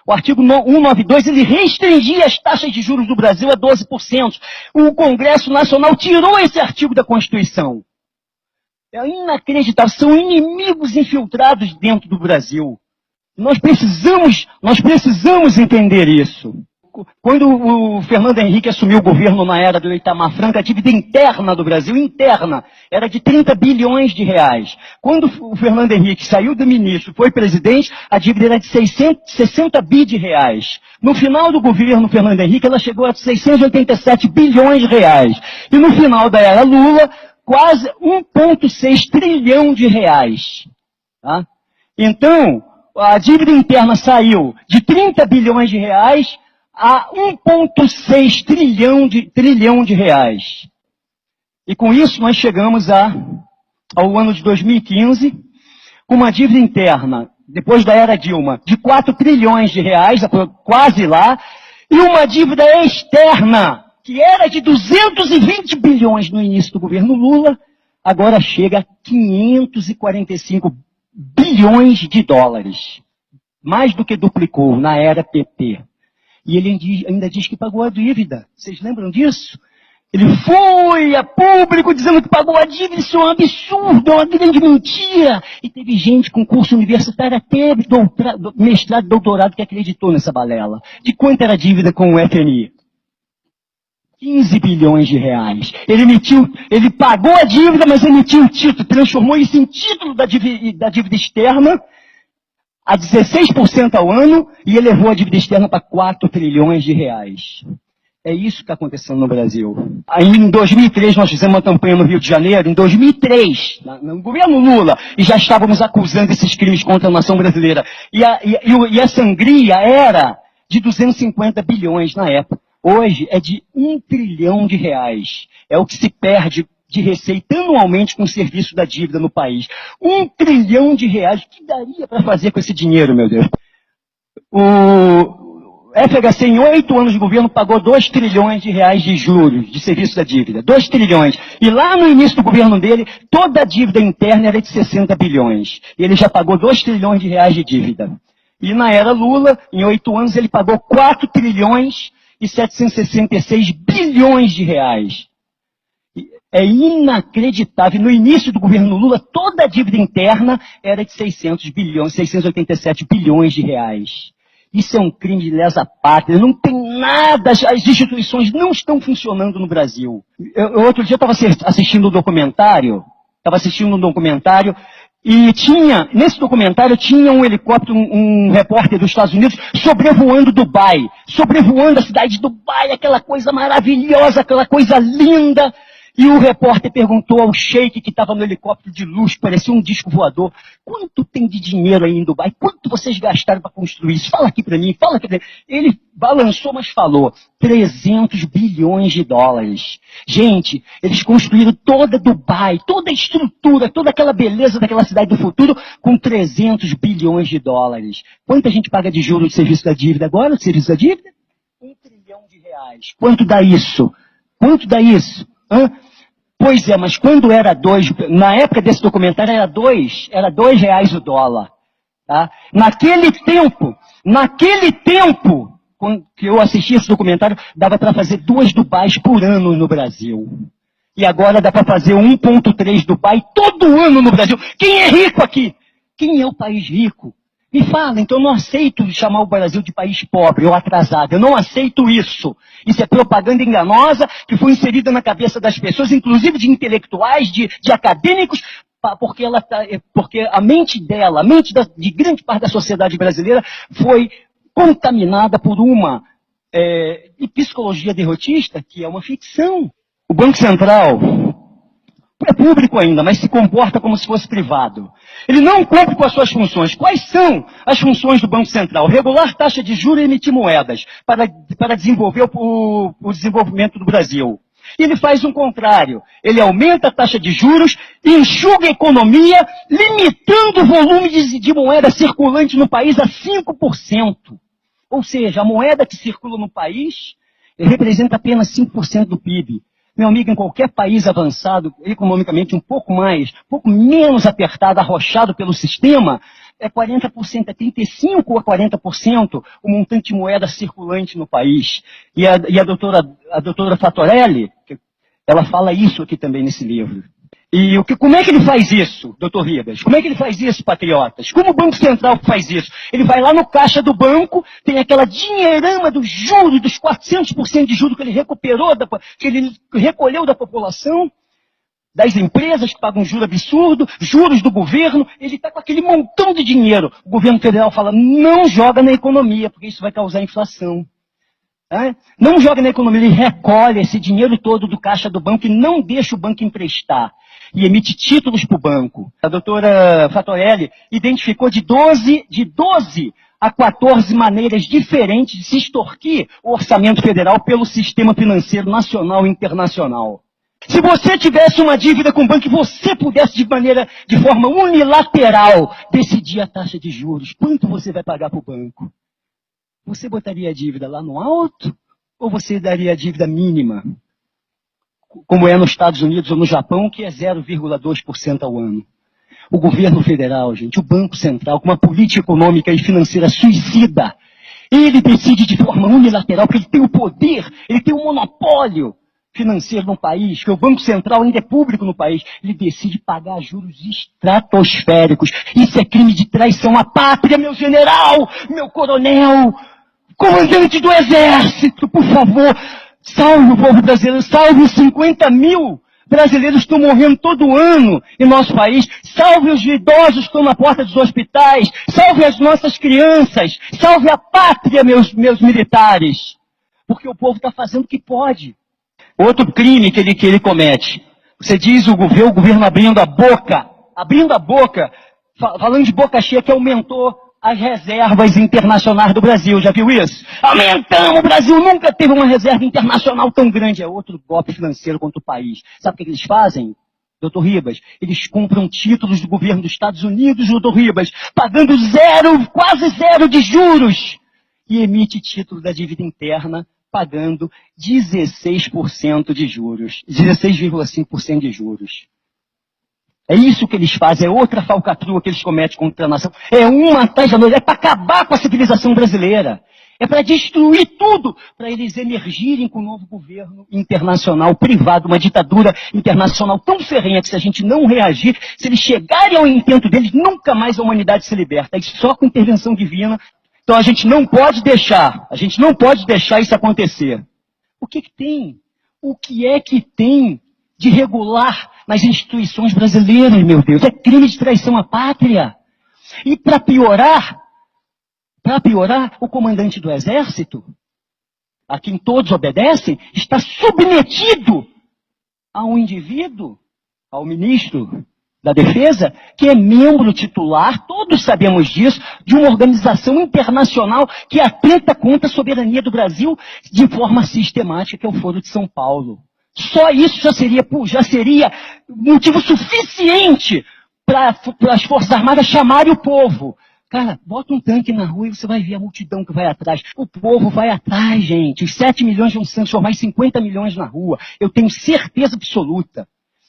O artigo 192, ele restringia as taxas de juros do Brasil a 12%. O Congresso Nacional tirou esse artigo da Constituição. É inacreditável, são inimigos infiltrados dentro do Brasil. Nós precisamos entender isso. Quando o Fernando Henrique assumiu o governo na era do Itamar Franco, a dívida interna do Brasil, era de 30 bilhões de reais. Quando o Fernando Henrique saiu do ministro e foi presidente, a dívida era de 60 bi de reais. No final do governo Fernando Henrique, ela chegou a 687 bilhões de reais. E no final da era Lula, quase 1,6 trilhão de reais. Tá? Então, a dívida interna saiu de 30 bilhões de reais a 1,6 trilhão de reais. E com isso nós chegamos ao ano de 2015, com uma dívida interna, depois da era Dilma, de 4 trilhões de reais, quase lá, e uma dívida externa, que era de 220 bilhões no início do governo Lula, agora chega a 545 bilhões de dólares. Mais do que duplicou na era PT. E ele ainda diz que pagou a dívida. Vocês lembram disso? Ele foi a público dizendo que pagou a dívida. Isso é um absurdo, é uma grande mentira. E teve gente com curso universitário, até mestrado, doutorado, que acreditou nessa balela. De quanto era a dívida com o FMI? 15 bilhões de reais. Ele pagou a dívida, mas emitiu o título, transformou isso em título da dívida externa, a 16% ao ano, e elevou a dívida externa para 4 trilhões de reais. É isso que está acontecendo no Brasil. Aí, em 2003, nós fizemos uma campanha no Rio de Janeiro, em 2003, no governo Lula, e já estávamos acusando esses crimes contra a nação brasileira. E a sangria era de 250 bilhões na época. Hoje é de 1 trilhão de reais. É o que se perde de receita anualmente com o serviço da dívida no país. 1 trilhão de reais. O que daria para fazer com esse dinheiro, meu Deus? O FHC, em 8 anos de governo, pagou 2 trilhões de reais de juros de serviço da dívida. 2 trilhões. E lá no início do governo dele, toda a dívida interna era de 60 bilhões. E ele já pagou 2 trilhões de reais de dívida. E na era Lula, em 8 anos, ele pagou 4 trilhões e 766 bilhões de reais. É inacreditável. No início do governo Lula, toda a dívida interna era de 687 bilhões de reais. Isso é um crime de lesa pátria. Não tem nada, as instituições não estão funcionando no Brasil. Outro dia eu estava assistindo um documentário, e nesse documentário tinha um helicóptero, um repórter dos Estados Unidos, sobrevoando Dubai, sobrevoando a cidade de Dubai, aquela coisa maravilhosa, aquela coisa linda. E o repórter perguntou ao sheik que estava no helicóptero de luxo, parecia um disco voador, quanto tem de dinheiro aí em Dubai? Quanto vocês gastaram para construir isso? Fala aqui para mim, fala aqui para mim. Ele balançou, mas falou, 300 bilhões de dólares. Gente, eles construíram toda Dubai, toda a estrutura, toda aquela beleza daquela cidade do futuro com 300 bilhões de dólares. Quanto a gente paga de juros de serviço da dívida agora, de serviço da dívida? 1 trilhão de reais. Quanto dá isso? Quanto dá isso? Hã? Pois é, mas quando era 2, na época desse documentário era 2 reais o dólar. Tá? Naquele tempo, quando eu assisti esse documentário, dava para fazer 2 Dubais por ano no Brasil. E agora dá para fazer 1,3 Dubai todo ano no Brasil. Quem é rico aqui? Quem é o país rico? Me fala, então eu não aceito chamar o Brasil de país pobre ou atrasado. Eu não aceito isso. Isso é propaganda enganosa que foi inserida na cabeça das pessoas, inclusive de intelectuais, de acadêmicos, porque a mente dela, de grande parte da sociedade brasileira foi contaminada por uma psicologia derrotista, que é uma ficção. O Banco Central é público ainda, mas se comporta como se fosse privado. Ele não cumpre com as suas funções. Quais são as funções do Banco Central? Regular taxa de juros e emitir moedas para desenvolver o desenvolvimento do Brasil. E ele faz o contrário. Ele aumenta a taxa de juros, enxuga a economia, limitando o volume de moeda circulante no país a 5%. Ou seja, a moeda que circula no país representa apenas 5% do PIB. Meu amigo, em qualquer país avançado, economicamente um pouco menos apertado, arrochado pelo sistema, é 40%, é 35% ou 40% o montante de moeda circulante no país. E a doutora Fatorelli, ela fala isso aqui também nesse livro. E como é que ele faz isso, doutor Ribas? Como é que ele faz isso, patriotas? Como o Banco Central faz isso? Ele vai lá no caixa do banco, tem aquela dinheirama dos juros, dos 400% de juros que ele recuperou, que ele recolheu da população, das empresas que pagam juro absurdo, juros do governo, ele está com aquele montão de dinheiro. O governo federal fala, não joga na economia, porque isso vai causar inflação. Não joga na economia, ele recolhe esse dinheiro todo do caixa do banco e não deixa o banco emprestar. E emite títulos para o banco. A doutora Fatorelli identificou de 12 a 14 maneiras diferentes de se extorquir o orçamento federal pelo sistema financeiro nacional e internacional. Se você tivesse uma dívida com o banco e você pudesse de forma unilateral decidir a taxa de juros, quanto você vai pagar para o banco? Você botaria a dívida lá no alto ou você daria a dívida mínima? Como é nos Estados Unidos ou no Japão, que é 0,2% ao ano. O governo federal, gente, o Banco Central, com uma política econômica e financeira suicida, ele decide de forma unilateral, porque ele tem o poder, ele tem o monopólio financeiro no país, que o Banco Central ainda é público no país, ele decide pagar juros estratosféricos. Isso é crime de traição à pátria, meu general, meu coronel, comandante do exército, por favor. Salve o povo brasileiro, salve os 50 mil brasileiros que estão morrendo todo ano em nosso país, salve os idosos que estão na porta dos hospitais, salve as nossas crianças, salve a pátria, meus militares. Porque o povo está fazendo o que pode. Outro crime que ele comete, você diz o governo abrindo a boca, falando de boca cheia que aumentou as reservas internacionais do Brasil, já viu isso? Aumentamos, o Brasil nunca teve uma reserva internacional tão grande. É outro golpe financeiro contra o país. Sabe o que eles fazem, doutor Ribas? Eles compram títulos do governo dos Estados Unidos, doutor Ribas, pagando quase zero de juros. E emite título da dívida interna, pagando 16% de juros. 16,5% de juros. É isso que eles fazem, é outra falcatrua que eles cometem contra a nação. É uma atrás da outra, é para acabar com a civilização brasileira. É para destruir tudo, para eles emergirem com um novo governo internacional, privado, uma ditadura internacional tão ferrenha que se a gente não reagir, se eles chegarem ao intento deles, nunca mais a humanidade se liberta. É só com intervenção divina. Então a gente não pode deixar isso acontecer. O que tem? O que é que tem de regular nas instituições brasileiras, meu Deus? É crime de traição à pátria. E para piorar, o comandante do exército, a quem todos obedecem, está submetido a um indivíduo, ao ministro da Defesa, que é membro titular, todos sabemos disso, de uma organização internacional que atenta contra a soberania do Brasil de forma sistemática, que é o Foro de São Paulo. Só isso já seria motivo suficiente para as Forças Armadas chamarem o povo. Cara, bota um tanque na rua e você vai ver a multidão que vai atrás. O povo vai atrás, gente. Os 7 milhões vão se transformar em 50 milhões na rua. Eu tenho certeza absoluta.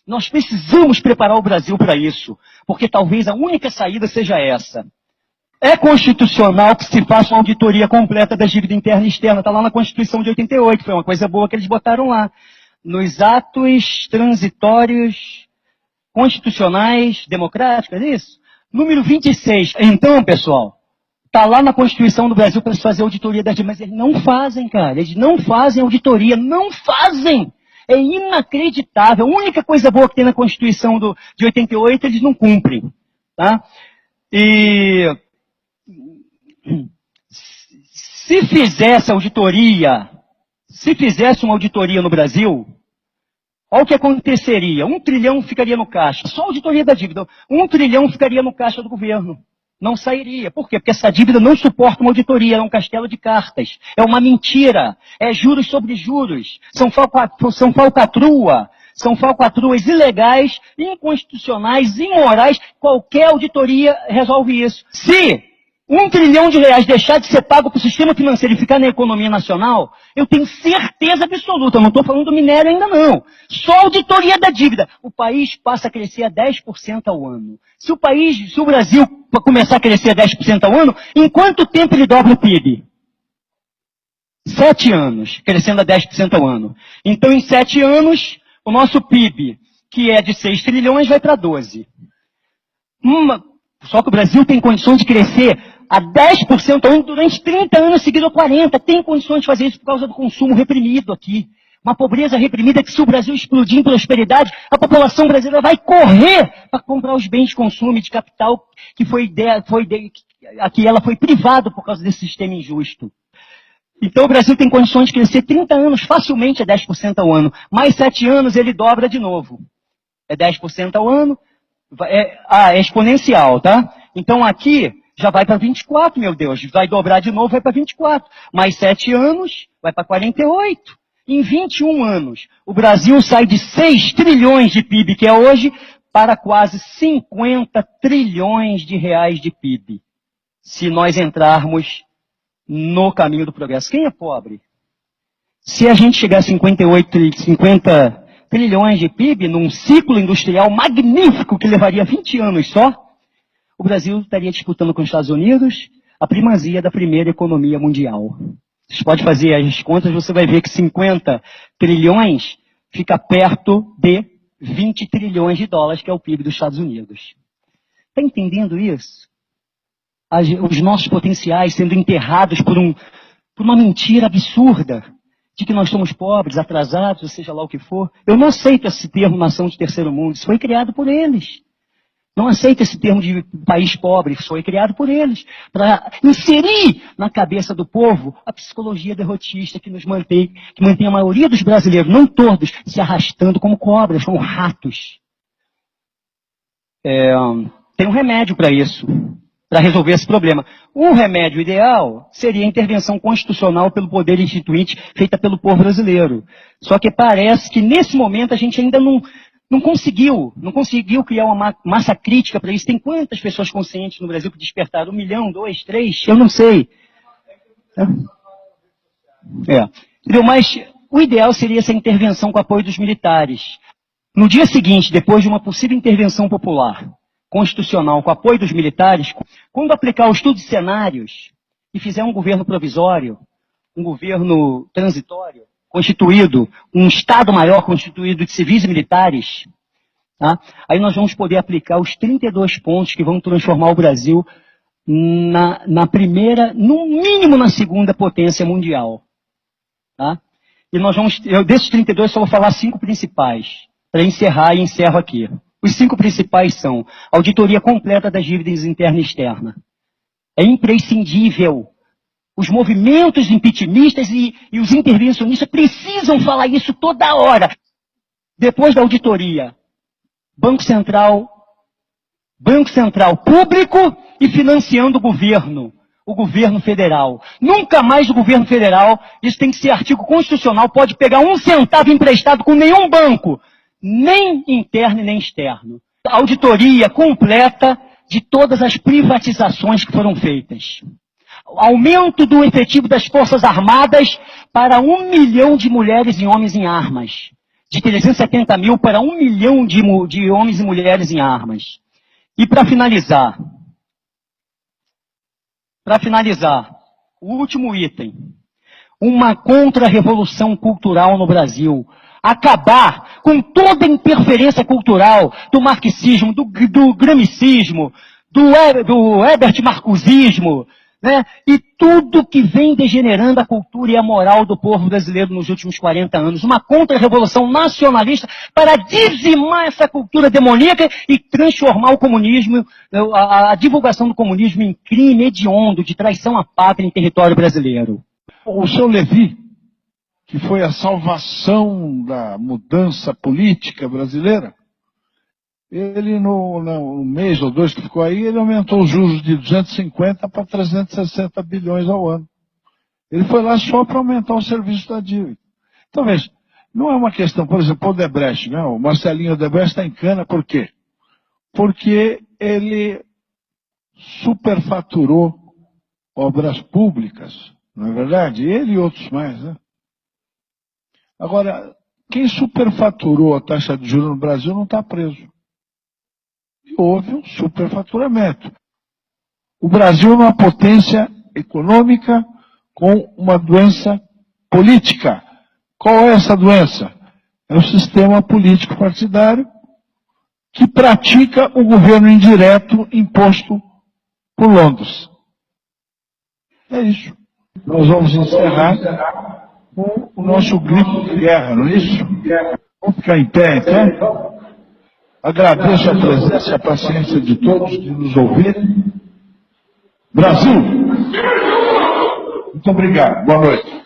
Nós precisamos preparar o Brasil para isso, porque talvez a única saída seja essa. É constitucional que se faça uma auditoria completa da dívida interna e externa. Está lá na Constituição de 88, foi uma coisa boa que eles botaram lá. Nos atos transitórios constitucionais democráticos, é isso? Número 26. Então, pessoal, está lá na Constituição do Brasil para se fazer auditoria da dívida, mas eles não fazem, cara. Eles não fazem auditoria, não fazem. É inacreditável. A única coisa boa que tem na Constituição de 88, eles não cumprem. Tá? E se fizesse uma auditoria no Brasil, olha o que aconteceria. 1 trilhão ficaria no caixa. Só a auditoria da dívida. 1 trilhão ficaria no caixa do governo. Não sairia. Por quê? Porque essa dívida não suporta uma auditoria. É um castelo de cartas. É uma mentira. É juros sobre juros. São falcatruas ilegais, inconstitucionais, imorais. Qualquer auditoria resolve isso. Se R$ 1 trilhão deixar de ser pago para o sistema financeiro e ficar na economia nacional, eu tenho certeza absoluta, não estou falando do minério ainda não. Só a auditoria da dívida. O país passa a crescer a 10% ao ano. Se o Brasil começar a crescer a 10% ao ano, em quanto tempo ele dobra o PIB? 7 anos, crescendo a 10% ao ano. Então, em 7 anos, o nosso PIB, que é de 6 trilhões, vai para 12. Só que o Brasil tem condições de crescer a 10% ao ano durante 30 anos seguidos ou 40. Tem condições de fazer isso por causa do consumo reprimido aqui. Uma pobreza reprimida que, se o Brasil explodir em prosperidade, a população brasileira vai correr para comprar os bens de consumo e de capital que a que ela foi privada por causa desse sistema injusto. Então o Brasil tem condições de crescer 30 anos facilmente a 10% ao ano. Mais 7 anos ele dobra de novo. É 10% ao ano. É exponencial, tá? Então aqui já vai para 24, meu Deus. Vai dobrar de novo, vai para 24. Mais 7 anos, vai para 48. Em 21 anos, o Brasil sai de 6 trilhões de PIB, que é hoje, para quase 50 trilhões de reais de PIB. Se nós entrarmos no caminho do progresso. Quem é pobre? Se a gente chegar a 50 trilhões de PIB, num ciclo industrial magnífico que levaria 20 anos só, o Brasil estaria disputando com os Estados Unidos a primazia da primeira economia mundial. Vocês podem fazer as contas, você vai ver que 50 trilhões fica perto de 20 trilhões de dólares, que é o PIB dos Estados Unidos. Está entendendo isso? Os nossos potenciais sendo enterrados por uma mentira absurda de que nós somos pobres, atrasados, ou seja lá o que for. Eu não aceito esse termo nação de terceiro mundo, isso foi criado por eles. Não aceito esse termo de país pobre, isso foi criado por eles, para inserir na cabeça do povo a psicologia derrotista que mantém a maioria dos brasileiros, não todos, se arrastando como cobras, como ratos. Tem um remédio para isso, para resolver esse problema. Um remédio ideal seria a intervenção constitucional pelo poder instituinte feita pelo povo brasileiro. Só que parece que nesse momento a gente ainda não conseguiu criar uma massa crítica para isso. Tem quantas pessoas conscientes no Brasil que despertaram? 1 milhão, 2, 3? Eu não sei. Entendeu? Mas o ideal seria essa intervenção com apoio dos militares. No dia seguinte, depois de uma possível intervenção popular, constitucional, com apoio dos militares, quando aplicar o estudo de cenários e fizer um governo provisório, um governo transitório, constituído, um Estado maior constituído de civis e militares, tá? Aí nós vamos poder aplicar os 32 pontos que vão transformar o Brasil na primeira, no mínimo na segunda potência mundial. Tá? E desses 32 só vou falar 5 principais, para encerrar e encerro aqui. Os 5 principais são auditoria completa das dívidas interna e externa. É imprescindível. Os movimentos impeachmentistas e os intervencionistas precisam falar isso toda hora. Depois da auditoria, Banco Central público e financiando o governo federal. Nunca mais o governo federal, isso tem que ser artigo constitucional, pode pegar 1 centavo emprestado com nenhum banco, nem interno e nem externo. Auditoria completa de todas as privatizações que foram feitas. Aumento do efetivo das Forças Armadas para 1 milhão de mulheres e homens em armas. De 370 mil para 1 milhão de homens e mulheres em armas. E para finalizar, o último item. Uma contra-revolução cultural no Brasil. Acabar com toda a interferência cultural do marxismo, do gramicismo, do Herbert Marcusismo, né? E tudo que vem degenerando a cultura e a moral do povo brasileiro nos últimos 40 anos. Uma contra-revolução nacionalista para dizimar essa cultura demoníaca e transformar o comunismo, a divulgação do comunismo em crime hediondo de traição à pátria em território brasileiro. O seu Levi, que foi a salvação da mudança política brasileira, ele no mês ou 2 que ficou aí, ele aumentou os juros de 250 para 360 bilhões ao ano. Ele foi lá só para aumentar o serviço da dívida. Então veja, não é uma questão, por exemplo, o Odebrecht, né? O Marcelinho Odebrecht está em cana, por quê? Porque ele superfaturou obras públicas, não é verdade? Ele e outros mais, né? Agora, quem superfaturou a taxa de juros no Brasil não está preso. E houve um superfaturamento. O Brasil é uma potência econômica com uma doença política. Qual é essa doença? É o sistema político partidário que pratica o governo indireto imposto por Londres. É isso. Nós vamos encerrar com o nosso grito de guerra, não é isso? Vamos ficar em pé, então? Agradeço a presença e a paciência de todos de nos ouvirem. Brasil! Muito obrigado. Boa noite.